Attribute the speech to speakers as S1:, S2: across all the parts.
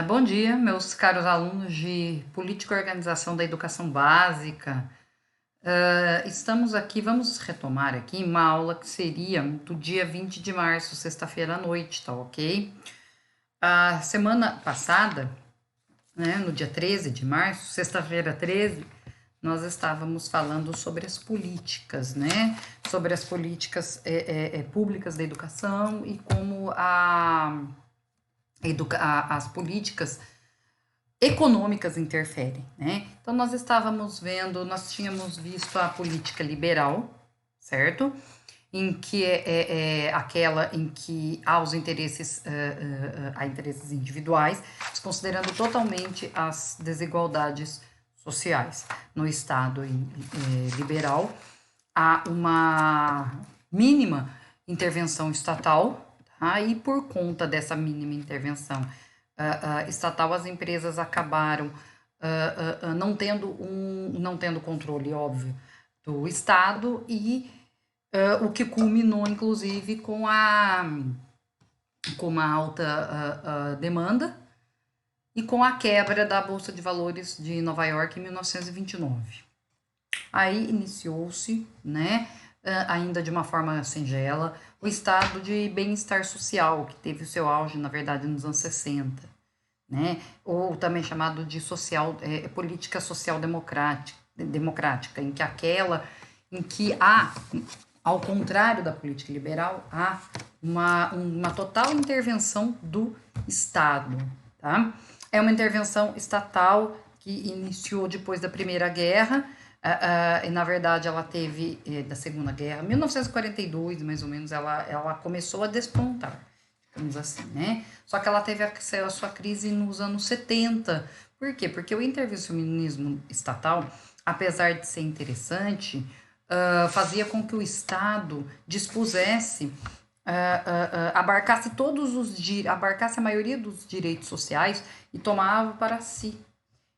S1: Bom dia, meus caros alunos de Política e Organização da Educação Básica. Estamos aqui, vamos retomar aqui uma aula que seria do dia 20 de março, sexta-feira à noite, tá ok? A semana passada, né, no dia 13 de março, sexta-feira 13, nós estávamos falando sobre as políticas, né? Sobre as políticas públicas da educação e como as políticas econômicas interferem, né? Então nós tínhamos visto a política liberal, certo? Em que é aquela em que há interesses individuais, desconsiderando totalmente as desigualdades sociais. No Estado liberal, há uma mínima intervenção estatal, tá? E por conta dessa mínima intervenção estatal, as empresas acabaram não tendo controle, óbvio, do Estado e o que culminou, inclusive, com uma alta demanda e com a quebra da Bolsa de Valores de Nova York em 1929. Aí iniciou-se, né, ainda de uma forma singela, o estado de bem-estar social, que teve o seu auge, na verdade, nos anos 60, né, ou também chamado de política social democrática, em que há, ao contrário da política liberal, há uma total intervenção do Estado, tá? É uma intervenção estatal que iniciou depois da Primeira Guerra, e na verdade ela teve, da Segunda Guerra, 1942, mais ou menos, ela começou a despontar, digamos assim, né? Só que ela teve a sua crise nos anos 70. Por quê? Porque o intervencionismo estatal, apesar de ser interessante, fazia com que o Estado dispusesse, abarcasse a maioria dos direitos sociais e tomava para si.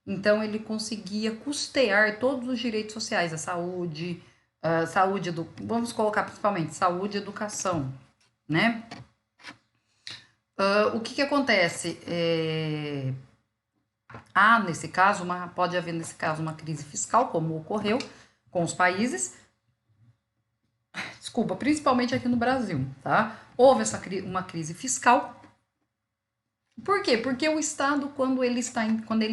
S1: Então ele conseguia custear todos os direitos sociais, a saúde, vamos colocar principalmente saúde e educação, né? O que acontece? Pode haver nesse caso uma crise fiscal, como ocorreu com os países, desculpa, principalmente aqui no Brasil, tá? Houve uma crise fiscal. Por quê? Porque o Estado, quando ele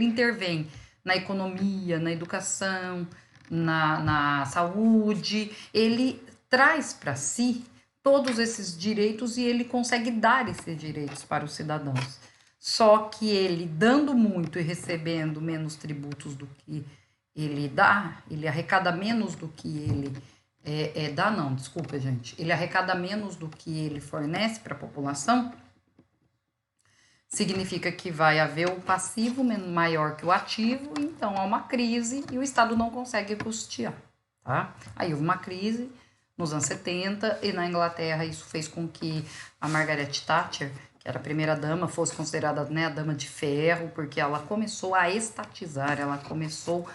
S1: intervém na economia, na educação, na saúde, ele traz para si todos esses direitos e ele consegue dar esses direitos para os cidadãos. Só que ele, dando muito e recebendo menos tributos do que ele dá, ele arrecada menos do que ele dá, não, desculpa, gente. Ele arrecada menos do que ele fornece para a população, significa que vai haver o passivo maior que o ativo, então há uma crise e o Estado não consegue custear, tá? Aí houve uma crise nos anos 70 e na Inglaterra isso fez com que a Margaret Thatcher, que era a primeira dama, fosse considerada, né, a dama de ferro, porque ela começou a estatizar, ela começou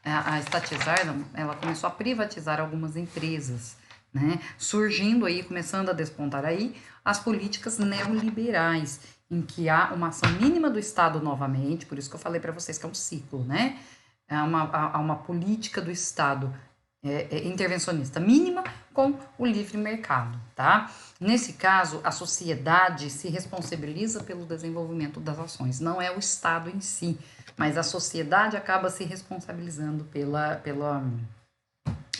S1: ela começou a privatizar algumas empresas, né? Surgindo aí, começando a despontar aí, as políticas neoliberais, em que há uma ação mínima do Estado novamente, por isso que eu falei para vocês que é um ciclo, né? Há uma política do Estado intervencionista mínima com o livre mercado, tá? Nesse caso, a sociedade se responsabiliza pelo desenvolvimento das ações, não é o Estado em si, mas a sociedade acaba se responsabilizando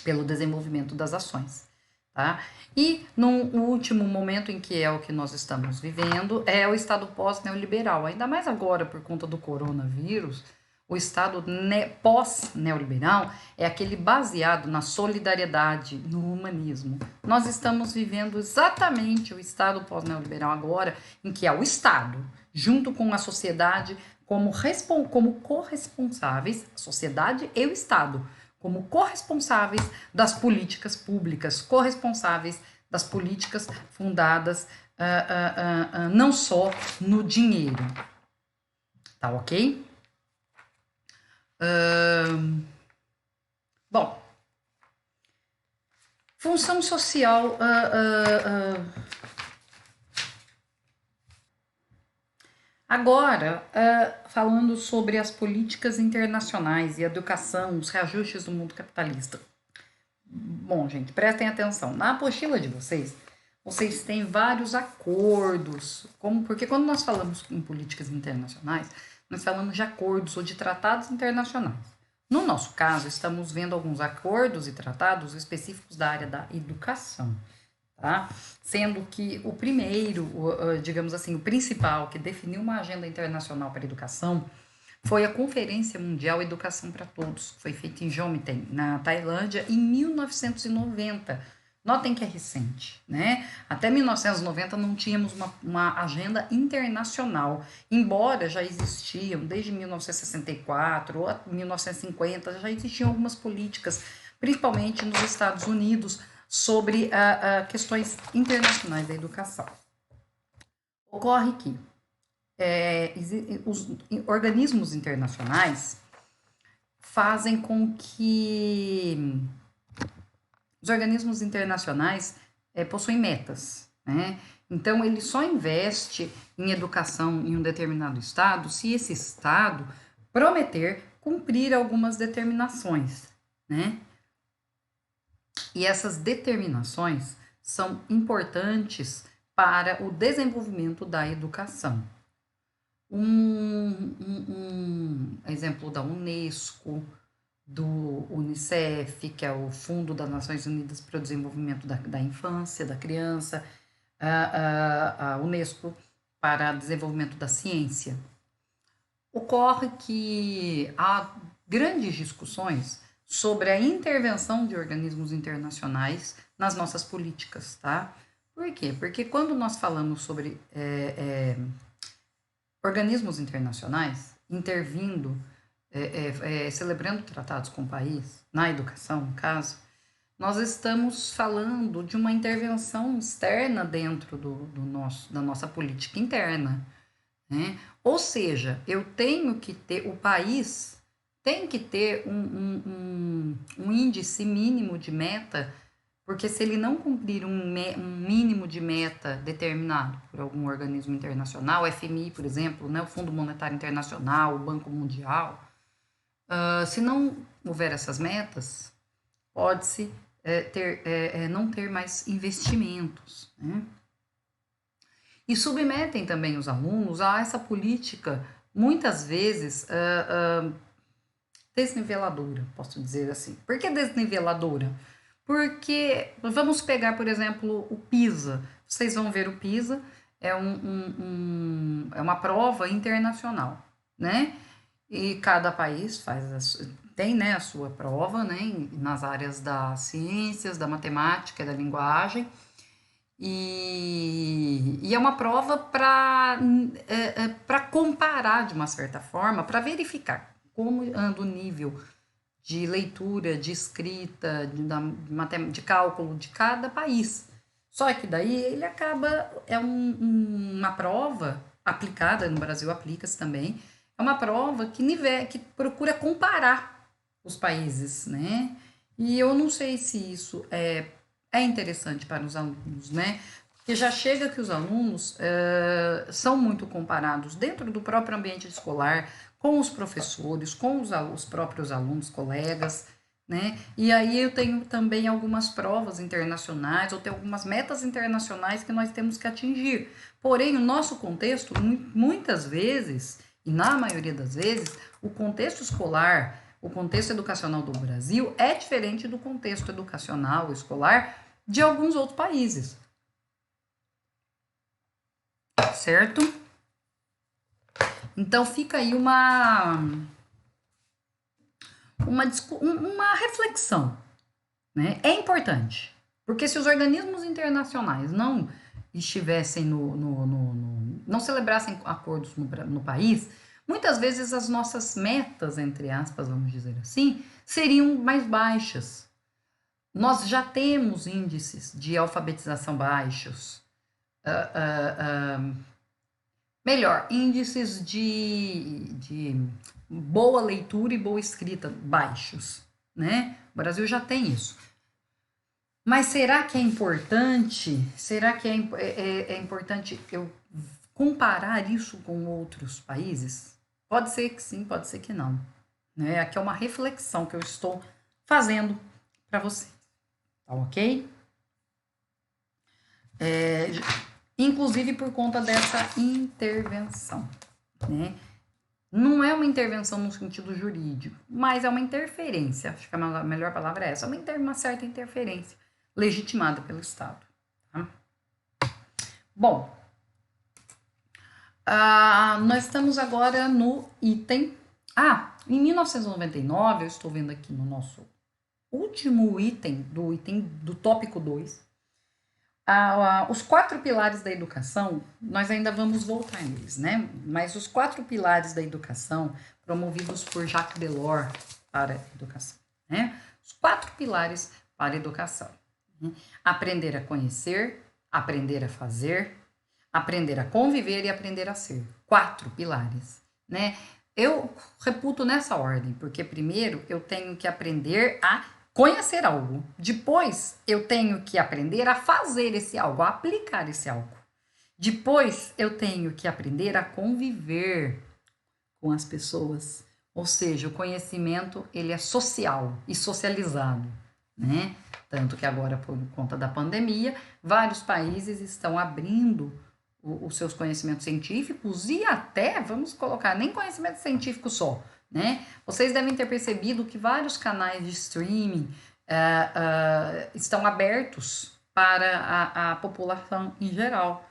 S1: pelo desenvolvimento das ações, tá? E no último momento em que é o que nós estamos vivendo é o estado pós-neoliberal, ainda mais agora por conta do coronavírus. O estado pós-neoliberal é aquele baseado na solidariedade, no humanismo. Nós estamos vivendo exatamente o estado pós-neoliberal agora, em que é o Estado, junto com a sociedade, como corresponsáveis, a sociedade e o Estado, como corresponsáveis das políticas públicas, corresponsáveis das políticas fundadas não só no dinheiro. Tá ok? Bom, função social. Agora, falando sobre as políticas internacionais e a educação, os reajustes do mundo capitalista. Bom, gente, prestem atenção. Na apostila de vocês, vocês têm vários acordos, porque quando nós falamos em políticas internacionais, nós falamos de acordos ou de tratados internacionais. No nosso caso, estamos vendo alguns acordos e tratados específicos da área da educação, tá? Sendo que o primeiro, digamos assim, o principal que definiu uma agenda internacional para a educação foi a Conferência Mundial Educação para Todos, que foi feita em Jomtien, na Tailândia, em 1990. Notem que é recente, né? Até 1990 não tínhamos uma agenda internacional, embora já existiam, desde 1964 ou 1950, já existiam algumas políticas, principalmente nos Estados Unidos, sobre questões internacionais da educação. Ocorre que os organismos internacionais fazem com que os organismos internacionais possuem metas, né? Então, ele só investe em educação em um determinado estado se esse estado prometer cumprir algumas determinações, né? E essas determinações são importantes para o desenvolvimento da educação. Um exemplo da Unesco, do Unicef, que é o Fundo das Nações Unidas para o Desenvolvimento da Infância, da Criança, a Unesco para o Desenvolvimento da Ciência. Ocorre que há grandes discussões sobre a intervenção de organismos internacionais nas nossas políticas, tá? Por quê? Porque quando nós falamos sobre organismos internacionais intervindo, celebrando tratados com o país, na educação, no caso, nós estamos falando de uma intervenção externa dentro da nossa política interna, né? Ou seja, eu tenho que ter, o país tem que ter um índice mínimo de meta, porque se ele não cumprir um mínimo de meta determinado por algum organismo internacional, o FMI, por exemplo, né, o Fundo Monetário Internacional, o Banco Mundial, se não houver essas metas, pode-se não ter mais investimentos, né? E submetem também os alunos a essa política, muitas vezes, desniveladora, posso dizer assim. Por que desniveladora? Porque, vamos pegar, por exemplo, o PISA. Vocês vão ver o PISA, é uma prova internacional, né? E cada país tem, né, a sua prova, né, nas áreas das ciências, da matemática, da linguagem. E é uma prova para comparar, de uma certa forma, para verificar como anda o nível de leitura, de escrita, de cálculo de cada país. Só que daí ele acaba, uma prova aplicada, no Brasil aplica-se também, é uma prova que procura comparar os países, né? E eu não sei se isso é interessante para os alunos, né? Porque já chega que os alunos são muito comparados dentro do próprio ambiente escolar, com os professores, com os próprios alunos, colegas, né? E aí eu tenho também algumas provas internacionais, ou tem algumas metas internacionais que nós temos que atingir. Porém, o nosso contexto, muitas vezes, e na maioria das vezes, o contexto escolar, o contexto educacional do Brasil é diferente do contexto educacional escolar de alguns outros países. Certo? Então fica aí uma reflexão, né? É importante, porque se os organismos internacionais não estivessem não celebrassem acordos no país, muitas vezes as nossas metas, entre aspas, vamos dizer assim, seriam mais baixas. Nós já temos índices de alfabetização baixos, melhor, índices de boa leitura e boa escrita baixos, né? O Brasil já tem isso. Mas será que é importante? Será que é importante eu comparar isso com outros países? Pode ser que sim, pode ser que não. Né? Aqui é uma reflexão que eu estou fazendo para você. Tá ok? Inclusive por conta dessa intervenção. Né? Não é uma intervenção no sentido jurídico, mas é uma interferência. Acho que a melhor palavra é essa. Uma certa interferência legitimada pelo Estado. Tá? Bom, nós estamos agora no item... em 1999, eu estou vendo aqui no nosso último item do tópico 2, os 4 pilares da educação, nós ainda vamos voltar neles, né? Mas os 4 pilares da educação, promovidos por Jacques Delors para a educação, né? Os 4 pilares para a educação. Né? Aprender a conhecer, aprender a fazer, aprender a conviver e aprender a ser. 4 pilares, né? Eu reputo nessa ordem, porque primeiro eu tenho que aprender a conhecer algo. Depois, eu tenho que aprender a fazer esse algo, a aplicar esse algo. Depois, eu tenho que aprender a conviver com as pessoas. Ou seja, o conhecimento, ele é social e socializado, né? Tanto que agora, por conta da pandemia, vários países estão abrindo os seus conhecimentos científicos e até, vamos colocar, nem conhecimento científico só, né? Vocês devem ter percebido que vários canais de streaming estão abertos para a população em geral,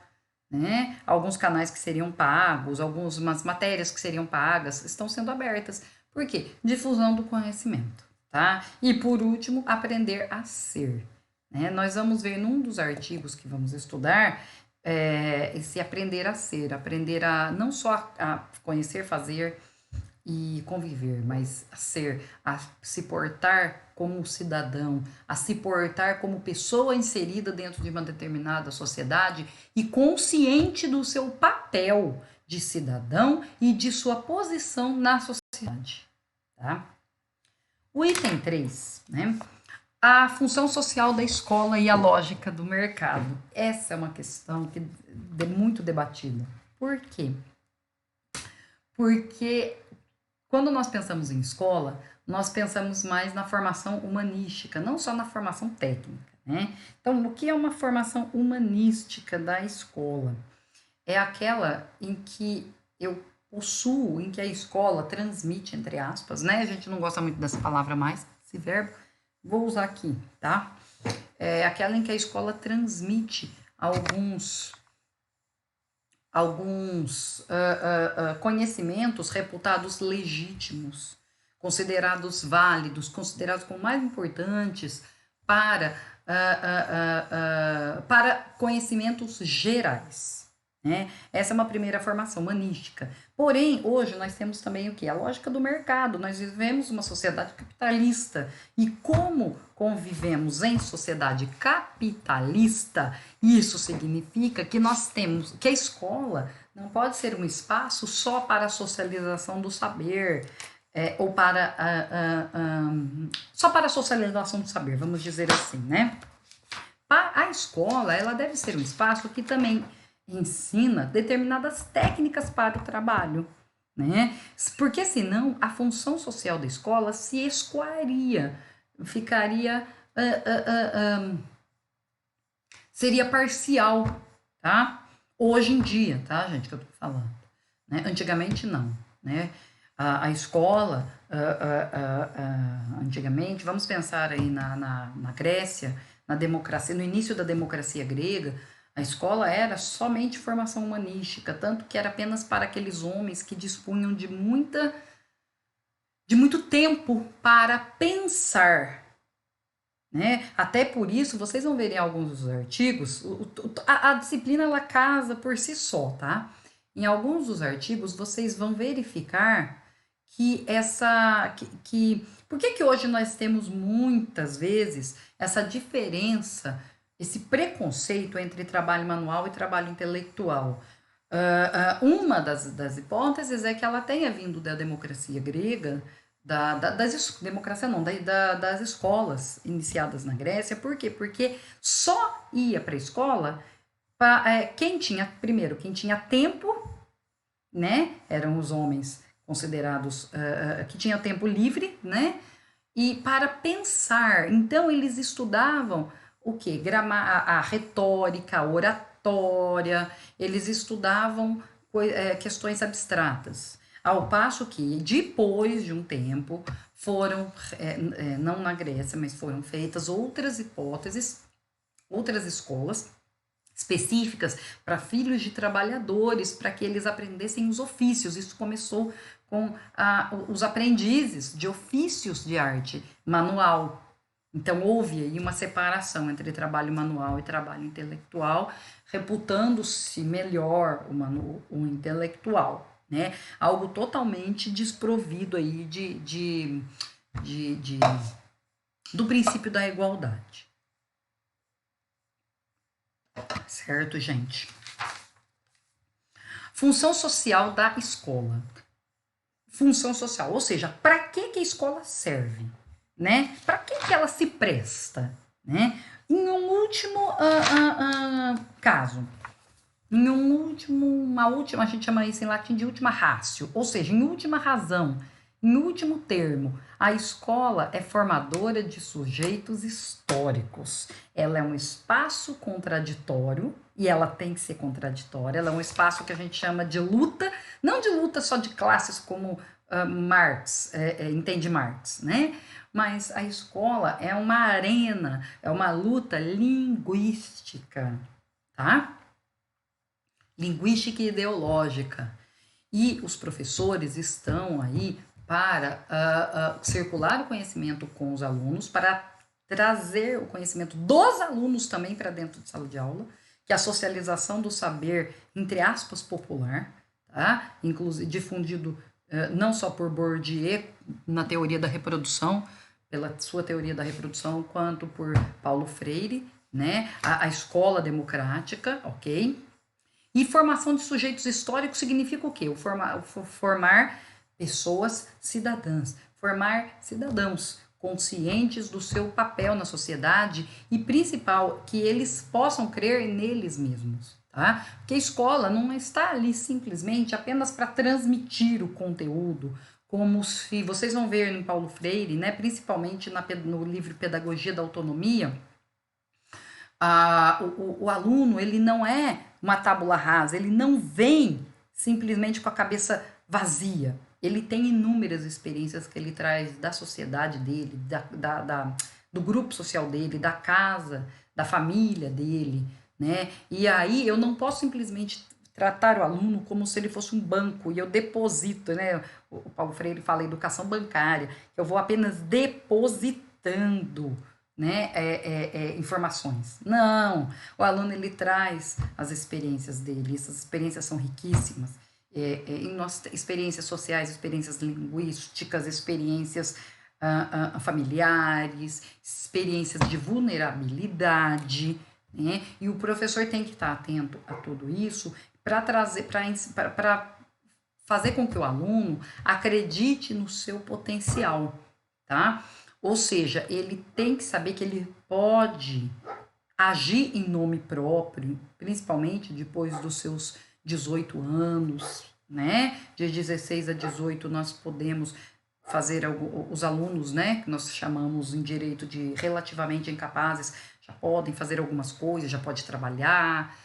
S1: né? Alguns canais que seriam pagos, algumas matérias que seriam pagas estão sendo abertas. Por quê? Difusão do conhecimento, tá? E por último, aprender a ser. Né? Nós vamos ver num dos artigos que vamos estudar esse aprender a ser, aprender a não só a conhecer, fazer e conviver, mas a ser, a se portar como cidadão, a se portar como pessoa inserida dentro de uma determinada sociedade e consciente do seu papel de cidadão e de sua posição na sociedade. Tá? O item 3, né? A função social da escola e a lógica do mercado. Essa é uma questão que é muito debatida. Por quê? Porque quando nós pensamos em escola, nós pensamos mais na formação humanística, não só na formação técnica, né? Então, o que é uma formação humanística da escola? É aquela em que eu possuo, em que a escola transmite, entre aspas, né? A gente não gosta muito dessa palavra mais, esse verbo, vou usar aqui, tá? É aquela em que a escola transmite alguns conhecimentos reputados legítimos, considerados válidos, considerados como mais importantes para conhecimentos gerais. Né? Essa é uma primeira formação humanística. Porém, hoje nós temos também o quê? A lógica do mercado. Nós vivemos uma sociedade capitalista. E como convivemos em sociedade capitalista, isso significa que nós temos que a escola não pode ser um espaço só para a socialização do saber, ou para só para a socialização do saber, vamos dizer assim, né? A escola, ela deve ser um espaço que também ensina determinadas técnicas para o trabalho, né? Porque senão a função social da escola se escoaria, ficaria seria parcial, tá? Hoje em dia, tá, gente, que eu tô falando, né? Antigamente não, né? A escola, antigamente, vamos pensar aí na Grécia, na democracia, no início da democracia grega, a escola era somente formação humanística, tanto que era apenas para aqueles homens que dispunham de muito tempo para pensar, né? Até por isso, vocês vão ver em alguns dos artigos, a disciplina ela casa por si só, tá? Em alguns dos artigos, vocês vão verificar que por que hoje nós temos muitas vezes essa diferença, esse preconceito entre trabalho manual e trabalho intelectual. Uma das hipóteses é que ela tenha vindo da democracia grega, democracia não, das escolas iniciadas na Grécia. Por quê? Porque só ia para a escola quem tinha tempo, né? Eram os homens considerados que tinham tempo livre, né? E para pensar. Então, eles estudavam o quê? A retórica, a oratória, eles estudavam questões abstratas. Ao passo que, depois de um tempo, foram, não na Grécia, mas foram feitas outras hipóteses, outras escolas específicas para filhos de trabalhadores, para que eles aprendessem os ofícios. Isso começou com os aprendizes de ofícios de arte manual. Então, houve aí uma separação entre trabalho manual e trabalho intelectual, reputando-se melhor o intelectual, né? Algo totalmente desprovido aí do princípio da igualdade. Certo, gente? Função social da escola. Função social, ou seja, para que a escola serve, né? Para que ela se presta, né? Em um último caso, uma última, a gente chama isso em latim de última ratio, ou seja, em última razão, em último termo, a escola é formadora de sujeitos históricos. Ela é um espaço contraditório, e ela tem que ser contraditória, ela é um espaço que a gente chama de luta, não de luta só de classes como Marx, entende Marx, né? Mas a escola é uma arena, é uma luta linguística, tá? Linguística e ideológica. E os professores estão aí para circular o conhecimento com os alunos, para trazer o conhecimento dos alunos também para dentro de sala de aula, que é a socialização do saber, entre aspas, popular, tá? Inclusive difundido não só por Bourdieu na teoria da reprodução, pela sua teoria da reprodução, quanto por Paulo Freire, né? A escola democrática, ok? E formação de sujeitos históricos significa o quê? Formar pessoas cidadãs, formar cidadãos conscientes do seu papel na sociedade e, principal, que eles possam crer neles mesmos, tá? Porque a escola não está ali simplesmente apenas para transmitir o conteúdo, como se vocês vão ver em Paulo Freire, né? Principalmente no livro Pedagogia da Autonomia, o aluno, ele não é uma tábula rasa, ele não vem simplesmente com a cabeça vazia. Ele tem inúmeras experiências que ele traz da sociedade dele, do grupo social dele, da casa, da família dele, né? E aí eu não posso simplesmente tratar o aluno como se ele fosse um banco e eu deposito, né? O Paulo Freire fala educação bancária, eu vou apenas depositando, né, informações. Não, o aluno ele traz as experiências dele, essas experiências são riquíssimas, em nossas experiências sociais, experiências linguísticas, experiências familiares, experiências de vulnerabilidade, né, e o professor tem que estar atento a tudo isso para trazer, para fazer com que o aluno acredite no seu potencial, tá? Ou seja, ele tem que saber que ele pode agir em nome próprio, principalmente depois dos seus 18 anos, né? De 16 a 18 nós podemos fazer os alunos, né, que nós chamamos em direito de relativamente incapazes, já podem fazer algumas coisas, já pode trabalhar,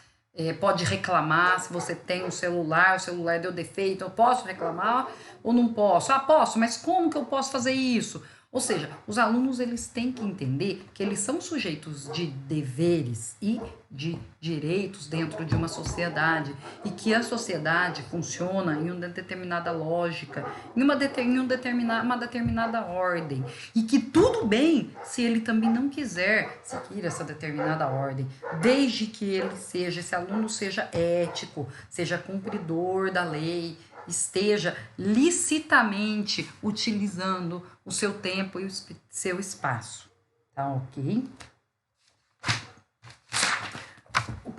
S1: pode reclamar se você tem um celular, o celular deu defeito, eu posso reclamar ou não posso? Ah, posso, mas como que eu posso fazer isso? Ou seja, os alunos eles têm que entender que eles são sujeitos de deveres e de direitos dentro de uma sociedade e que a sociedade funciona em uma determinada lógica, em uma determinada ordem e que tudo bem se ele também não quiser seguir essa determinada ordem, desde que esse aluno seja ético, seja cumpridor da lei, esteja licitamente utilizando o seu tempo e o seu espaço, tá ok?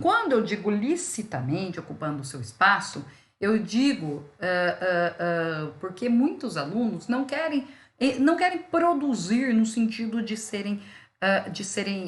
S1: Quando eu digo licitamente ocupando o seu espaço, eu digo porque muitos alunos não querem produzir no sentido de serem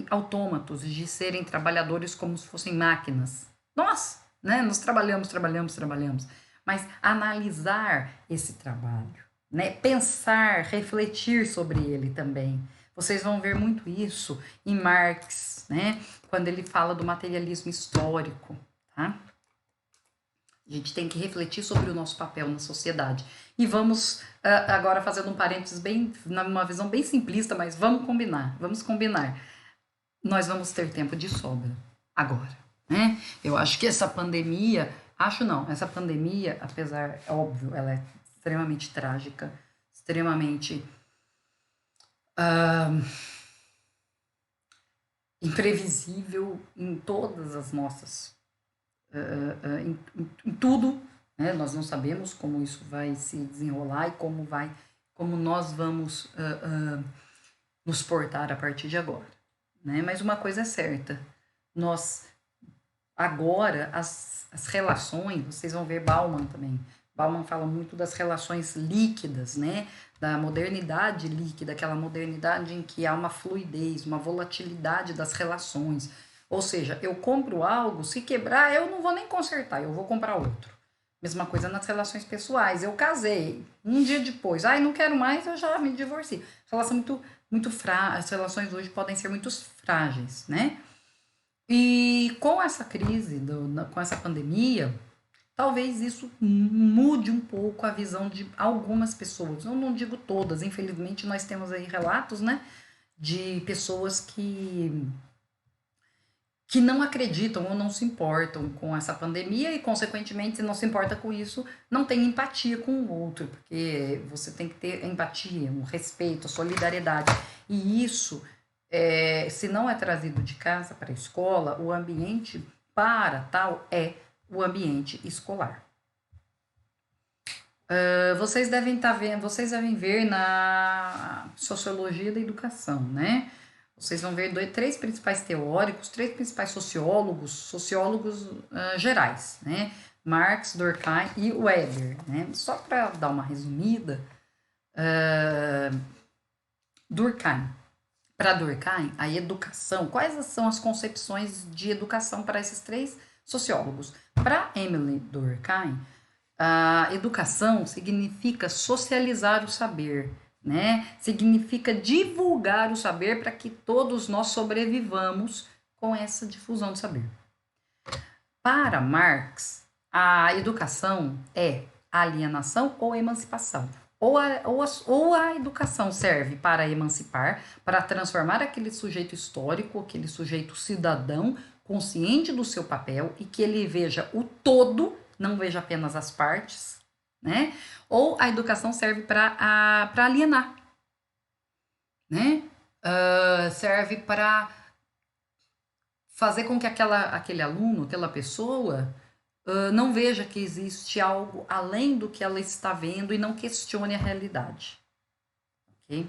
S1: autômatos, de serem trabalhadores como se fossem máquinas, Nós, né? Nós trabalhamos, trabalhamos, trabalhamos. Mas analisar esse trabalho, né? Pensar, refletir sobre ele também. Vocês vão ver muito isso em Marx, né? Quando ele fala do materialismo histórico, tá? A gente tem que refletir sobre o nosso papel na sociedade. E vamos agora fazendo um parênteses bem, numa visão bem simplista, mas vamos combinar, vamos combinar. Nós vamos ter tempo de sobra agora, né? Eu acho que essa pandemia, acho não, essa pandemia, apesar, é óbvio, ela é extremamente trágica, extremamente imprevisível em todas as nossas, em tudo, né? Nós não sabemos como isso vai se desenrolar e como nós vamos nos portar a partir de agora, né? Mas uma coisa é certa, nós agora as relações, vocês vão ver Bauman também. Bauman fala muito das relações líquidas, né? Da modernidade líquida, aquela modernidade em que há uma fluidez, uma volatilidade das relações. Ou seja, eu compro algo, se quebrar, eu não vou nem consertar, eu vou comprar outro. Mesma coisa nas relações pessoais. Eu casei, um dia depois, ai, não quero mais, eu já me divorciei. Relação muito frágil, as relações hoje podem ser muito frágeis, né? E com essa crise, com essa pandemia, talvez isso mude um pouco a visão de algumas pessoas. Eu não digo todas, infelizmente nós temos aí relatos, né, de pessoas que não acreditam ou não se importam com essa pandemia e, consequentemente, se não se importa com isso, não tem empatia com o outro, porque você tem que ter empatia, um respeito, solidariedade. E isso, se não é trazido de casa para a escola, o ambiente para tal é o ambiente escolar. Vocês devem estar vendo, vocês devem ver na sociologia da educação, né? Vocês vão ver três principais teóricos, três principais sociólogos gerais, né? Marx, Durkheim e Weber, né? Só para dar uma resumida, Durkheim. Para Durkheim, a educação, quais são as concepções de educação para esses três sociólogos? Para Emily Durkheim, a educação significa socializar o saber, né? Significa divulgar o saber para que todos nós sobrevivamos com essa difusão do saber. Para Marx, a educação é alienação ou emancipação. Ou a educação serve para emancipar, para transformar aquele sujeito histórico, aquele sujeito cidadão, consciente do seu papel e que ele veja o todo, não veja apenas as partes, né? Ou a educação serve para alienar, né? Serve para fazer com que aquele aluno, aquela pessoa, não veja que existe algo além do que ela está vendo e não questione a realidade. Okay?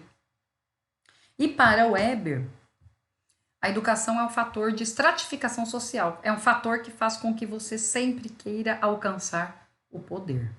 S1: E para Weber, a educação é um fator de estratificação social, é um fator que faz com que você sempre queira alcançar o poder.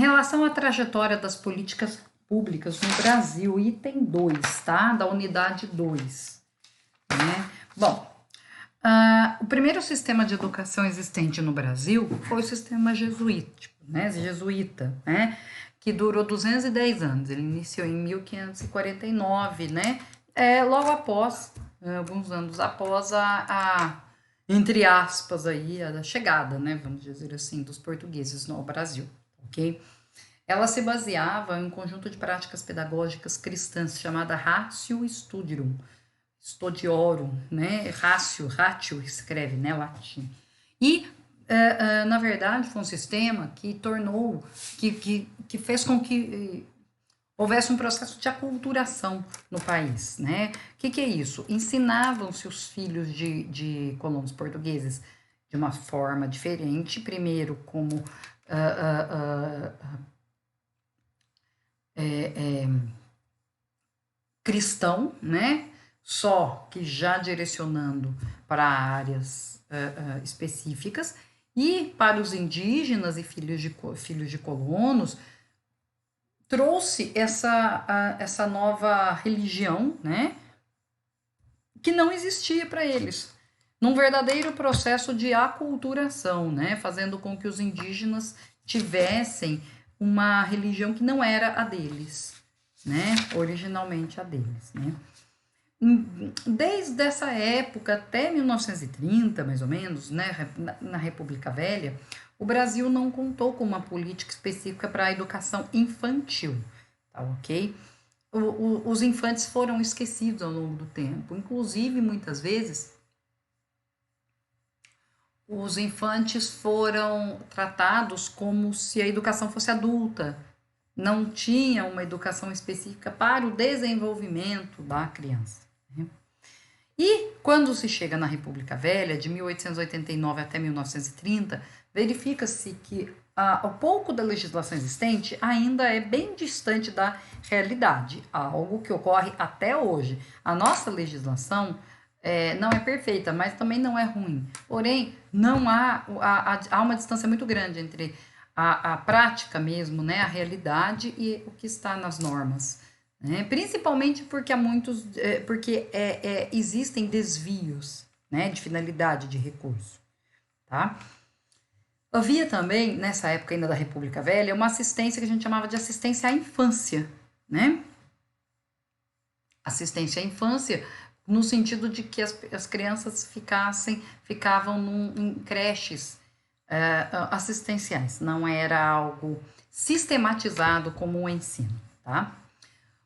S1: relação à trajetória das políticas públicas no Brasil, item 2, tá? Da unidade 2, né? Bom, o primeiro sistema de educação existente no Brasil foi o sistema jesuítico, né? Jesuíta, né? Que durou 210 anos. Ele iniciou em 1549, né? Logo após, alguns anos após entre aspas, aí, a chegada, né? Vamos dizer assim, dos portugueses no Brasil, ok? Ela se baseava em um conjunto de práticas pedagógicas cristãs chamada Ratio Studiorum, né? Ratio escreve, né? Latim. E, na verdade, foi um sistema que tornou, que fez com que houvesse um processo de aculturação no país, né? O que é isso? Ensinavam-se os filhos de colonos portugueses de uma forma diferente, primeiro como cristão, né? Só que já direcionando para áreas específicas, e para os indígenas e filhos de colonos, trouxe essa nova religião, né? Que não existia para eles, num verdadeiro processo de aculturação, né? Fazendo com que os indígenas tivessem uma religião que não era a deles, né? Originalmente a deles, né? Desde essa época até 1930, mais ou menos, né, na República Velha, o Brasil não contou com uma política específica para a educação infantil, tá ok? Os infantes foram esquecidos ao longo do tempo, inclusive, muitas vezes, os infantes foram tratados como se a educação fosse adulta, não tinha uma educação específica para o desenvolvimento da criança. E quando se chega na República Velha, de 1889 até 1930, verifica-se que o pouco da legislação existente ainda é bem distante da realidade, algo que ocorre até hoje. A nossa legislação não é perfeita, mas também não é ruim. Porém, não há uma distância muito grande entre a prática mesmo, né, a realidade e o que está nas normas. Né? Principalmente porque existem desvios, né, de finalidade de recurso, tá? Havia também, nessa época ainda da República Velha, uma assistência que a gente chamava de assistência à infância, né? Assistência à infância no sentido de que as crianças ficavam em creches assistenciais, não era algo sistematizado como o ensino, tá?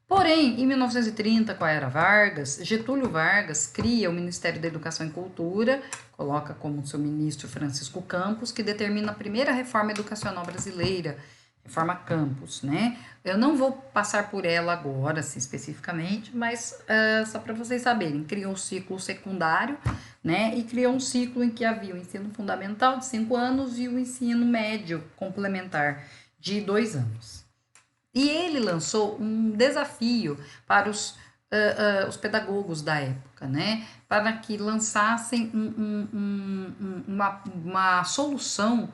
S1: Porém, em 1930, com a era Vargas, Getúlio Vargas cria o Ministério da Educação e Cultura, coloca como seu ministro Francisco Campos, que determina a primeira reforma educacional brasileira, reforma Campos, né? Eu não vou passar por ela agora, assim, especificamente, mas só para vocês saberem, criou o ciclo secundário, né? E criou um ciclo em que havia o ensino fundamental de 5 anos e o ensino médio complementar de 2 anos. E ele lançou um desafio para os pedagogos da época, né? Para que lançassem uma solução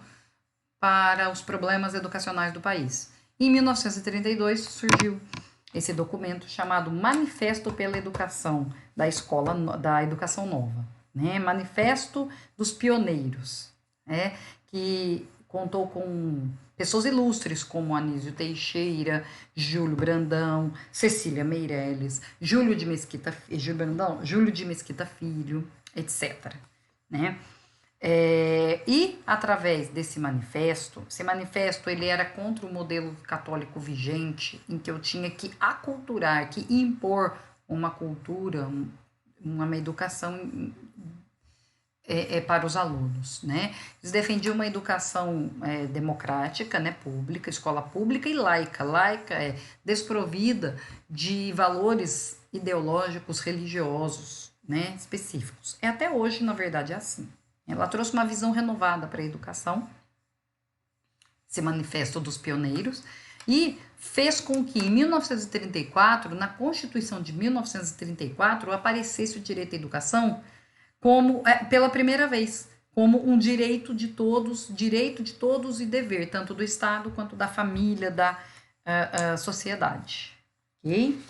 S1: para os problemas educacionais do país. Em 1932 surgiu esse documento chamado Manifesto pela Educação da Educação Nova, né? Manifesto dos Pioneiros, né? Que contou com pessoas ilustres como Anísio Teixeira, Júlio Brandão, Cecília Meirelles, Júlio de Mesquita Filho, etc. Né? E através desse manifesto, ele era contra o modelo católico vigente, em que eu tinha que aculturar, que impor uma cultura, uma educação para os alunos, né? Eles defendiam uma educação democrática, né, pública, escola pública e laica. Laica é desprovida de valores ideológicos religiosos, né, específicos. Até hoje, na verdade, é assim. Ela trouxe uma visão renovada para a educação, esse manifesto dos pioneiros, e fez com que em 1934, na Constituição de 1934, aparecesse o direito à educação como pela primeira vez, como um direito de todos e dever, tanto do Estado quanto da família, da sociedade. Ok?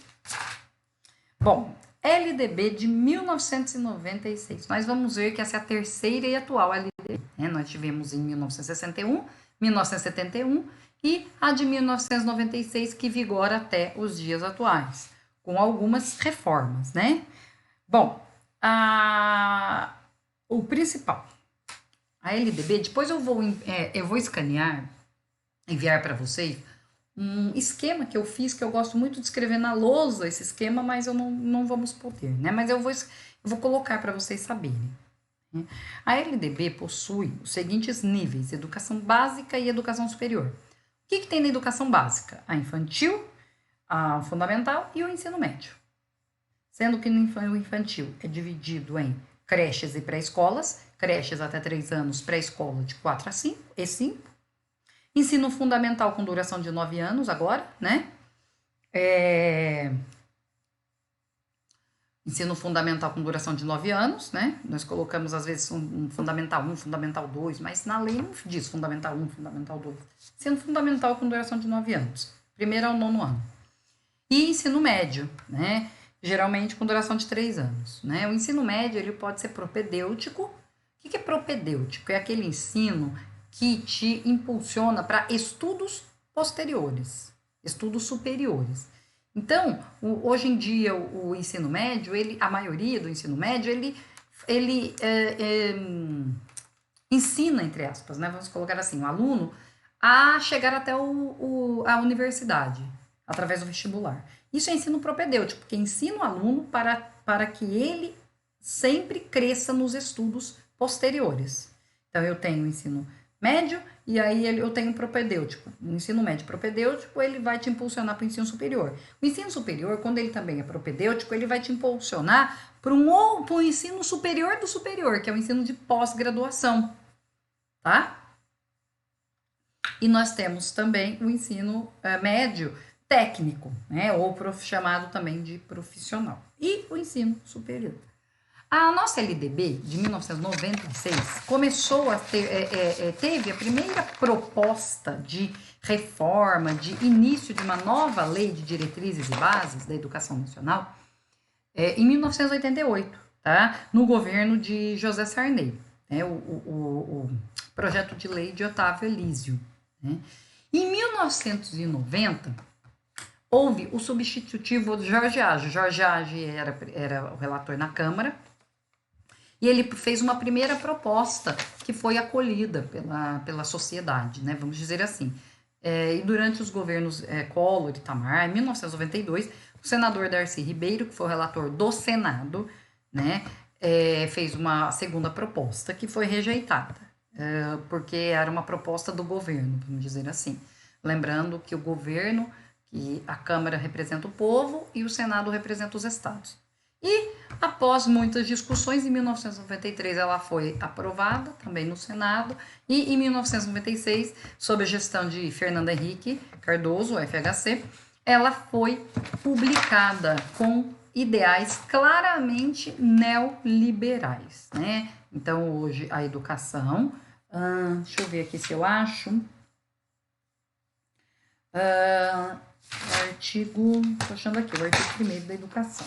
S1: Bom, LDB de 1996. Nós vamos ver que essa é a terceira e atual LDB. Né? Nós tivemos em 1961, 1971 e a de 1996 que vigora até os dias atuais, com algumas reformas, né? Bom, o principal, a LDB, depois eu vou escanear, enviar para vocês um esquema que eu fiz, que eu gosto muito de escrever na lousa esse esquema, mas eu não vamos poder, né? Mas eu vou colocar para vocês saberem. Né? A LDB possui os seguintes níveis: educação básica e educação superior. O que tem na educação básica? A infantil, a fundamental e o ensino médio. Sendo que o infantil é dividido em creches e pré-escolas, creches até 3 anos, pré-escola de 4 a 5 e 5. Ensino fundamental com duração de 9 anos agora, né? Ensino fundamental com duração de 9 anos, né? Nós colocamos, às vezes, um fundamental 1, fundamental 2, mas na lei não diz fundamental 1, fundamental 2. Ensino fundamental com duração de 9 anos, primeiro ao 9º ano. E ensino médio, né? Geralmente com duração de 3 anos, né? O ensino médio, ele pode ser propedêutico. O que é propedêutico? É aquele ensino que te impulsiona para estudos posteriores, estudos superiores. Então, hoje em dia, o ensino médio, a maioria do ensino médio, ele ensina, entre aspas, né? Vamos colocar assim, o aluno a chegar até a universidade, através do vestibular. Isso é ensino propedêutico, porque ensina o aluno para que ele sempre cresça nos estudos posteriores. Então, eu tenho o ensino médio e aí eu tenho propedêutico. O ensino médio propedêutico, ele vai te impulsionar para o ensino superior. O ensino superior, quando ele também é propedêutico, ele vai te impulsionar para um ensino superior do superior, que é o ensino de pós-graduação, tá? E nós temos também o ensino médio técnico, né? Ou chamado também de profissional. E o ensino superior. A nossa LDB, de 1996, começou a teve a primeira proposta de reforma, de início de uma nova lei de diretrizes e bases da educação nacional em 1988, tá? No governo de José Sarney, né? O projeto de lei de Otávio Elísio. Né? Em 1990, houve o substitutivo de Jorge Age. Jorge Age era o relator na Câmara, e ele fez uma primeira proposta que foi acolhida pela sociedade, né? Vamos dizer assim. E durante os governos Collor e Itamar, em 1992, o senador Darcy Ribeiro, que foi o relator do Senado, né, fez uma segunda proposta que foi rejeitada, porque era uma proposta do governo, vamos dizer assim. Lembrando que o governo, que a Câmara representa o povo e o Senado representa os estados. E, após muitas discussões, em 1993 ela foi aprovada também no Senado, e em 1996, sob a gestão de Fernando Henrique Cardoso, o FHC, ela foi publicada com ideais claramente neoliberais, né? Então, hoje, a educação... deixa eu ver aqui se eu acho... o artigo... Estou achando aqui, o artigo 1º da educação.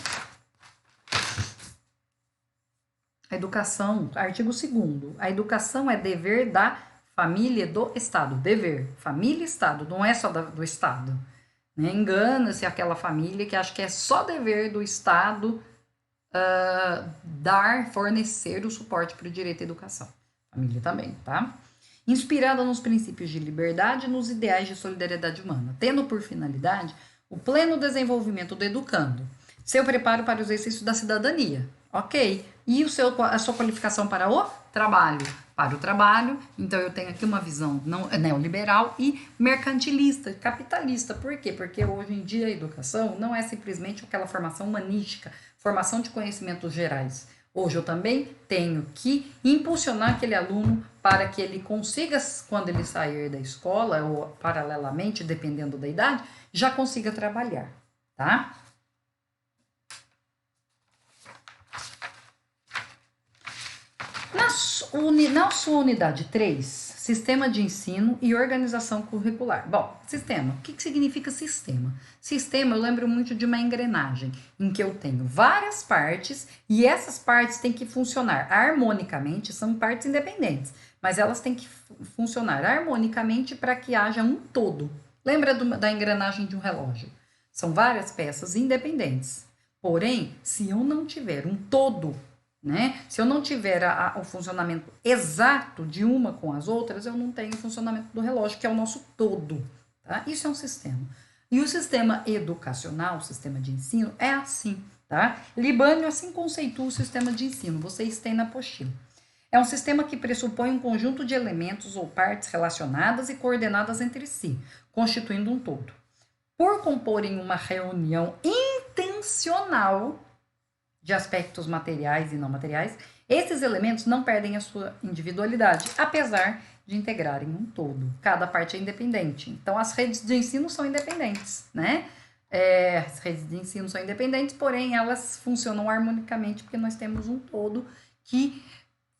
S1: A educação, artigo 2º, a educação é dever da família e do Estado. Dever, família e Estado, não é só do Estado. Né? Engana-se aquela família que acha que é só dever do Estado fornecer o suporte para o direito à educação. Família também, tá? Inspirada nos princípios de liberdade e nos ideais de solidariedade humana, tendo por finalidade o pleno desenvolvimento do educando, seu preparo para o exercício da cidadania, ok? E a sua qualificação para o trabalho. Para o trabalho, então eu tenho aqui uma visão neoliberal e mercantilista, capitalista. Por quê? Porque hoje em dia a educação não é simplesmente aquela formação humanística, formação de conhecimentos gerais. Hoje eu também tenho que impulsionar aquele aluno para que ele consiga, quando ele sair da escola, ou paralelamente, dependendo da idade, já consiga trabalhar, tá? Na sua unidade 3, Sistema de Ensino e Organização Curricular. Bom, sistema. O que significa sistema? Sistema, eu lembro muito de uma engrenagem, em que eu tenho várias partes e essas partes têm que funcionar harmonicamente, são partes independentes, mas elas têm que funcionar harmonicamente para que haja um todo. Lembra da engrenagem de um relógio? São várias peças independentes. Porém, se eu não tiver um todo, né? Se eu não tiver o funcionamento exato de uma com as outras, eu não tenho o funcionamento do relógio, que é o nosso todo. Tá? Isso é um sistema. E o sistema educacional, o sistema de ensino, é assim. Tá? Libânio assim conceitua o sistema de ensino, vocês têm na apostila. É um sistema que pressupõe um conjunto de elementos ou partes relacionadas e coordenadas entre si, constituindo um todo. Por comporem uma reunião intencional de aspectos materiais e não materiais, esses elementos não perdem a sua individualidade, apesar de integrarem um todo. Cada parte é independente. Então, as redes de ensino são independentes, né? As redes de ensino são independentes, porém, elas funcionam harmonicamente, porque nós temos um todo que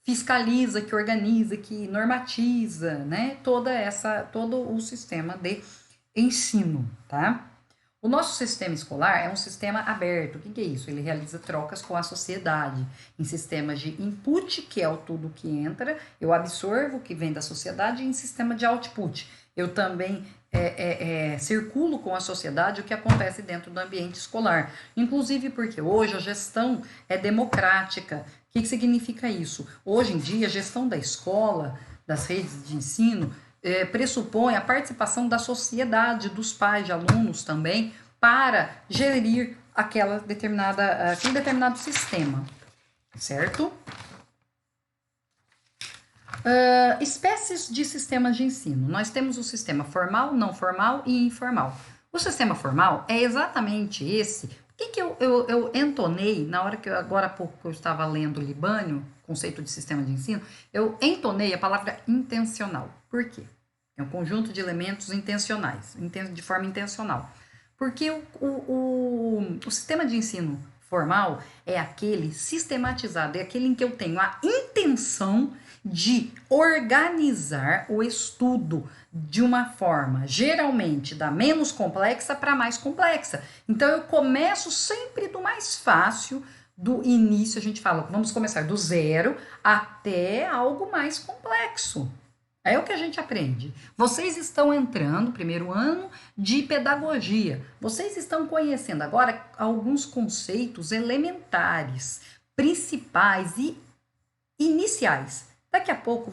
S1: fiscaliza, que organiza, que normatiza, né? Todo o sistema de ensino, tá? O nosso sistema escolar é um sistema aberto. O que é isso? Ele realiza trocas com a sociedade em sistemas de input, que é o tudo que entra, eu absorvo o que vem da sociedade, e em sistema de output. Eu também circulo com a sociedade o que acontece dentro do ambiente escolar. Inclusive porque hoje a gestão é democrática. O que significa isso? Hoje em dia, a gestão da escola, das redes de ensino, pressupõe a participação da sociedade, dos pais, de alunos também, para gerir aquele determinado sistema, certo? Espécies de sistemas de ensino. Nós temos o sistema formal, não formal e informal. O sistema formal é exatamente esse. O que eu entonei, na hora que agora há pouco eu estava lendo Libânio, conceito de sistema de ensino, eu entonei a palavra intencional. Por quê? É um conjunto de elementos intencionais, de forma intencional. Porque o sistema de ensino formal é aquele sistematizado, é aquele em que eu tenho a intenção de organizar o estudo de uma forma, geralmente, da menos complexa para mais complexa. Então, eu começo sempre do mais fácil, do início, a gente fala, vamos começar do zero até algo mais complexo. É o que a gente aprende. Vocês estão entrando, primeiro ano de pedagogia. Vocês estão conhecendo agora alguns conceitos elementares, principais e iniciais. Daqui a pouco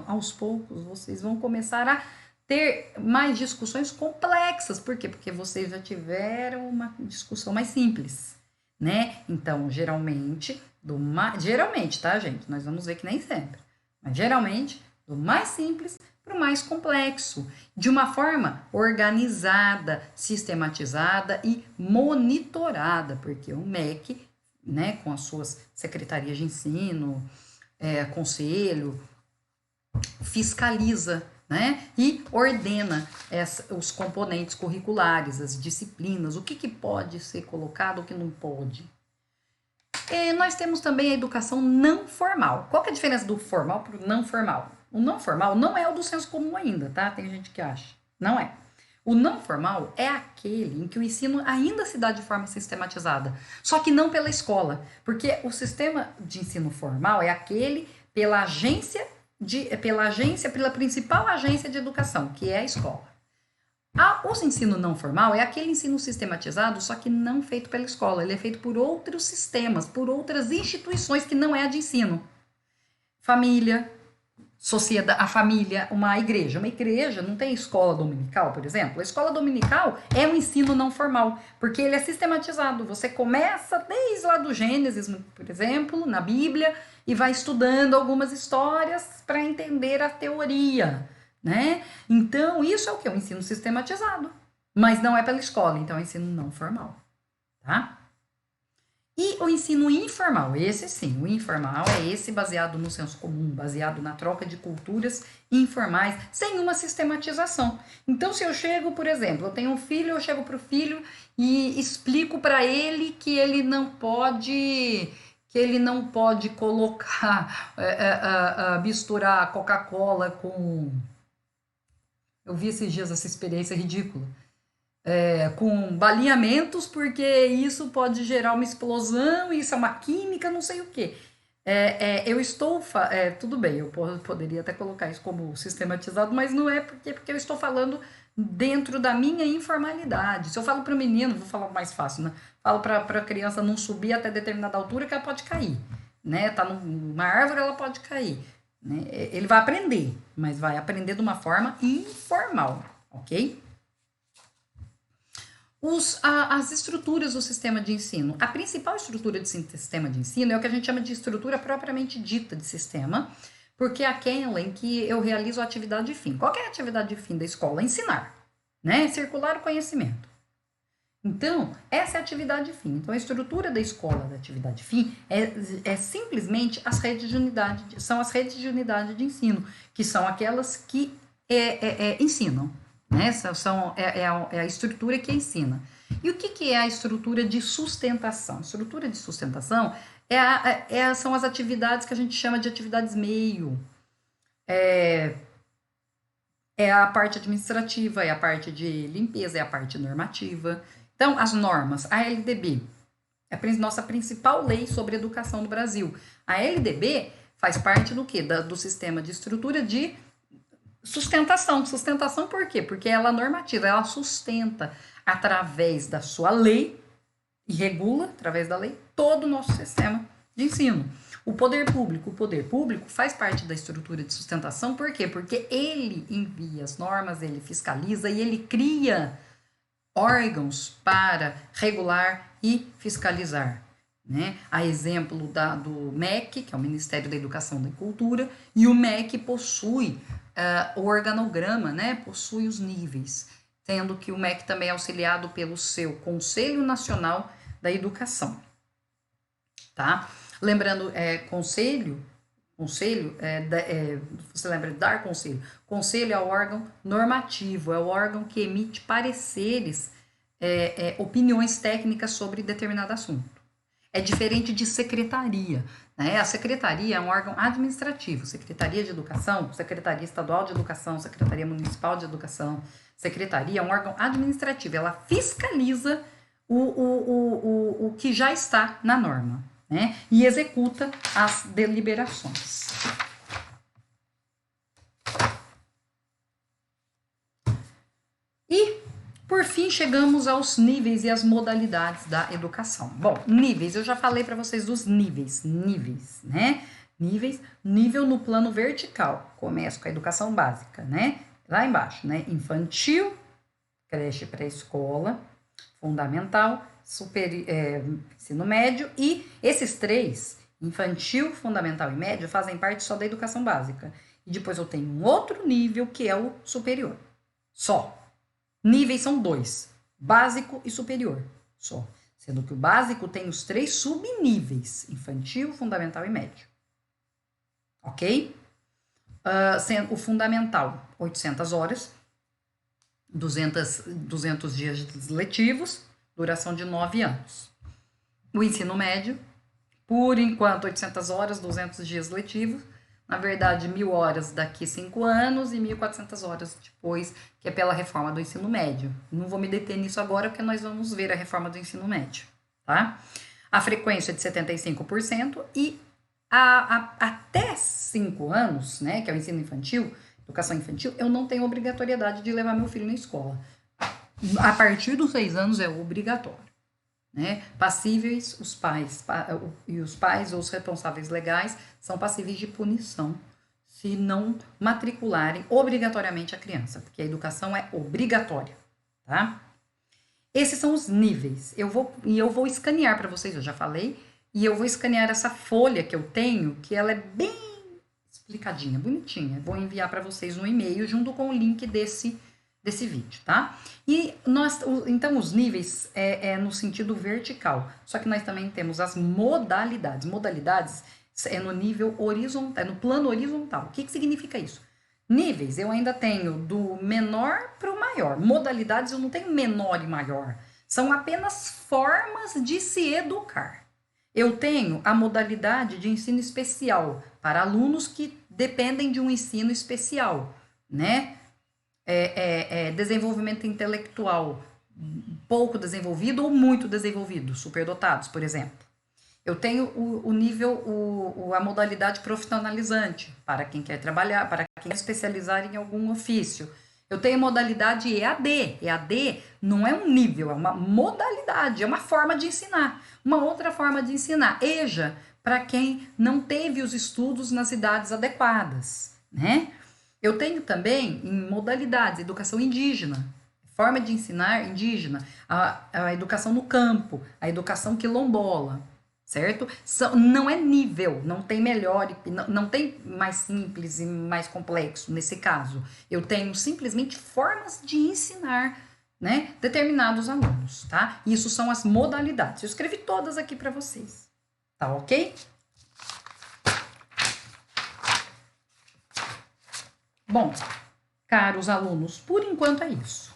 S1: aos poucos, vocês vão começar a ter mais discussões complexas. Por quê? Porque vocês já tiveram uma discussão mais simples, né? Então, geralmente, tá, gente? Nós vamos ver que nem sempre. Mas, geralmente, do mais simples para o mais complexo, de uma forma organizada, sistematizada e monitorada, porque o MEC, né, com as suas secretarias de ensino, conselho, fiscaliza, né, e ordena os componentes curriculares, as disciplinas, o que pode ser colocado, o que não pode. E nós temos também a educação não formal. Qual que é a diferença do formal para o não formal? O não formal não é o do senso comum ainda, tá? Tem gente que acha. Não é. O não formal é aquele em que o ensino ainda se dá de forma sistematizada, só que não pela escola, porque o sistema de ensino formal é aquele pela principal agência de educação, que é a escola. O ensino não formal é aquele ensino sistematizado, só que não feito pela escola, ele é feito por outros sistemas, por outras instituições que não é a de ensino. Família, sociedade, a família, uma igreja. Uma igreja não tem escola dominical, por exemplo. A escola dominical é um ensino não formal, porque ele é sistematizado. Você começa desde lá do Gênesis, por exemplo, na Bíblia, e vai estudando algumas histórias para entender a teoria, né? Então, isso é o que? Um ensino sistematizado. Mas não é pela escola, então é um ensino não formal, tá? E o ensino informal, esse sim, o informal é esse baseado no senso comum, baseado na troca de culturas informais, sem uma sistematização. Então, se eu chego, por exemplo, eu tenho um filho, eu chego para o filho e explico para ele que ele não pode, que ele não pode colocar, misturar Coca-Cola com... Eu vi esses dias essa experiência ridícula. Com baleamentos, porque isso pode gerar uma explosão, isso é uma química, não sei o quê. Eu estou... tudo bem, eu poderia até colocar isso como sistematizado, mas não é porque eu estou falando dentro da minha informalidade. Se eu falo para o menino, vou falar mais fácil, né? Falo para a criança não subir até determinada altura que ela pode cair. Né? Tá numa árvore, ela pode cair. Né? Ele vai aprender, mas vai aprender de uma forma informal, ok? As estruturas do sistema de ensino. A principal estrutura de sistema de ensino é o que a gente chama de estrutura propriamente dita de sistema, porque é aquela em que eu realizo a atividade fim. Qual é a atividade fim da escola? Ensinar, né? Circular o conhecimento. Então, essa é a atividade fim. Então, a estrutura da escola da atividade fim é simplesmente as redes de unidade, são as redes de unidade de ensino, que são aquelas que ensinam. Né? É a estrutura que ensina. E o que é a estrutura de sustentação? A estrutura de sustentação são as atividades que a gente chama de atividades meio. É a parte administrativa, é a parte de limpeza, é a parte normativa. Então, as normas, a LDB, é a nossa principal lei sobre educação no Brasil. A LDB faz parte do quê? Do sistema de estrutura de sustentação. Sustentação por quê? Porque ela é normativa, ela sustenta através da sua lei e regula, através da lei, todo o nosso sistema de ensino. O poder público faz parte da estrutura de sustentação, por quê? Porque ele envia as normas, ele fiscaliza e ele cria órgãos para regular e fiscalizar. Né? A exemplo do MEC, que é o Ministério da Educação e da Cultura, e o MEC possui o organograma, né? Possui os níveis, sendo que o MEC também é auxiliado pelo seu Conselho Nacional da Educação. Tá? Lembrando, conselho, você lembra de dar conselho? Conselho é o órgão normativo, é o órgão que emite pareceres, opiniões técnicas sobre determinado assunto. É diferente de secretaria, né? A secretaria é um órgão administrativo, Secretaria de Educação, Secretaria Estadual de Educação, Secretaria Municipal de Educação. Secretaria é um órgão administrativo, ela fiscaliza o que já está na norma. Né? E executa as deliberações. E, por fim, chegamos aos níveis e as modalidades da educação. Bom, níveis, eu já falei para vocês dos níveis, né? Nível no plano vertical, começa com a educação básica, né? Lá embaixo, né? Infantil, creche pré-escola, fundamental, ensino médio, e esses três, infantil, fundamental e médio, fazem parte só da educação básica. E depois eu tenho um outro nível que é o superior. Só. Níveis são 2, básico e superior. Só. Sendo que o básico tem os 3 subníveis, infantil, fundamental e médio. Ok? Sendo o fundamental, 800 horas, 200 dias letivos, duração de 9 anos. O ensino médio, por enquanto, 800 horas, 200 dias letivos. Na verdade, 1.000 horas daqui 5 anos e 1.400 horas depois, que é pela reforma do ensino médio. Não vou me deter nisso agora, porque nós vamos ver a reforma do ensino médio, tá? A frequência é de 75% e até 5 anos, né, que é o ensino infantil, educação infantil, eu não tenho obrigatoriedade de levar meu filho na escola. A partir dos 6 anos é obrigatório. Né? Passíveis, os pais ou os responsáveis legais são passíveis de punição se não matricularem obrigatoriamente a criança, porque a educação é obrigatória. Tá? Esses são os níveis. Eu vou escanear para vocês, eu já falei, e eu vou escanear essa folha que eu tenho, que ela é bem explicadinha, bonitinha. Vou enviar para vocês no e-mail junto com o link desse vídeo, tá? E então, os níveis no sentido vertical, só que nós também temos as modalidades. Modalidades é no nível horizontal, é no plano horizontal. O que significa isso? Níveis, eu ainda tenho do menor para o maior. Modalidades, eu não tenho menor e maior. São apenas formas de se educar. Eu tenho a modalidade de ensino especial para alunos que dependem de um ensino especial, né? Desenvolvimento intelectual pouco desenvolvido ou muito desenvolvido, superdotados, por exemplo. Eu tenho a modalidade profissionalizante, para quem quer trabalhar, para quem quer especializar em algum ofício. Eu tenho a modalidade EAD. EAD não é um nível, é uma modalidade, é uma forma de ensinar. Uma outra forma de ensinar, EJA, para quem não teve os estudos nas idades adequadas, né? Eu tenho também em modalidades, educação indígena, forma de ensinar indígena, a educação no campo, a educação quilombola, certo? Não é nível, não tem melhor, não tem mais simples e mais complexo nesse caso. Eu tenho simplesmente formas de ensinar, né, determinados alunos, tá? Isso são as modalidades. Eu escrevi todas aqui para vocês, tá ok? Bom, caros alunos, por enquanto é isso,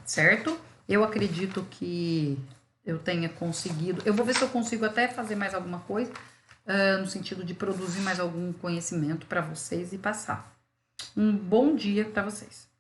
S1: certo? Eu acredito que eu tenha conseguido. Eu vou ver se eu consigo até fazer mais alguma coisa, no sentido de produzir mais algum conhecimento para vocês e passar. Um bom dia para vocês.